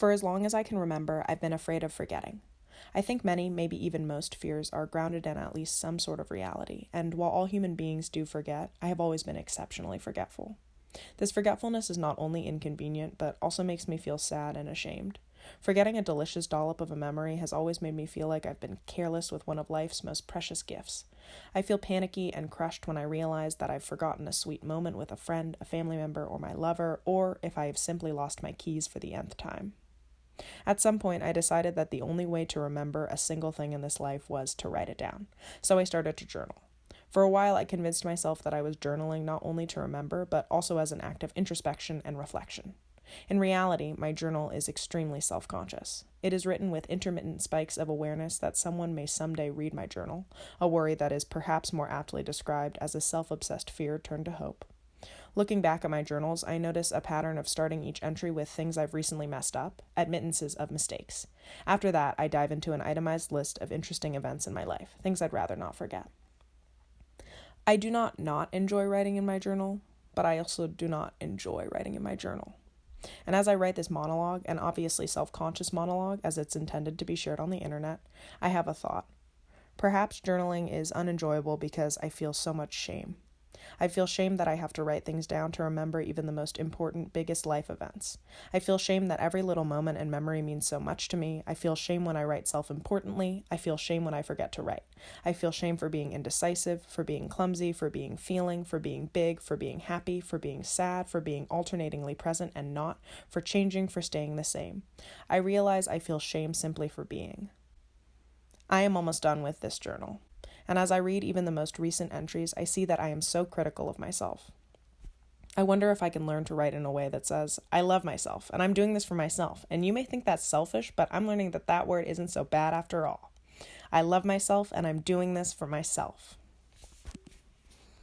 For as long as I can remember, I've been afraid of forgetting. I think many, maybe even most, fears are grounded in at least some sort of reality, and while all human beings do forget, I have always been exceptionally forgetful. This forgetfulness is not only inconvenient, but also makes me feel sad and ashamed. Forgetting a delicious dollop of a memory has always made me feel like I've been careless with one of life's most precious gifts. I feel panicky and crushed when I realize that I've forgotten a sweet moment with a friend, a family member, or my lover, or if I have simply lost my keys for the nth time. At some point, I decided that the only way to remember a single thing in this life was to write it down, so I started to journal. For a while, I convinced myself that I was journaling not only to remember, but also as an act of introspection and reflection. In reality, my journal is extremely self-conscious. It is written with intermittent spikes of awareness that someone may someday read my journal, a worry that is perhaps more aptly described as a self-obsessed fear turned to hope. Looking back at my journals, I notice a pattern of starting each entry with things I've recently messed up, admittances of mistakes. After that, I dive into an itemized list of interesting events in my life, things I'd rather not forget. I do not enjoy writing in my journal, but I also do not enjoy writing in my journal. And as I write this monologue, an obviously self-conscious monologue as it's intended to be shared on the internet, I have a thought. Perhaps journaling is unenjoyable because I feel so much shame. I feel shame that I have to write things down to remember even the most important, biggest life events. I feel shame that every little moment and memory means so much to me. I feel shame when I write self-importantly. I feel shame when I forget to write. I feel shame for being indecisive, for being clumsy, for being feeling, for being big, for being happy, for being sad, for being alternatingly present and not, for changing, for staying the same. I realize I feel shame simply for being. I am almost done with this journal. And as I read even the most recent entries, I see that I am so critical of myself. I wonder if I can learn to write in a way that says, I love myself, and I'm doing this for myself. And you may think that's selfish, but I'm learning that that word isn't so bad after all. I love myself, and I'm doing this for myself.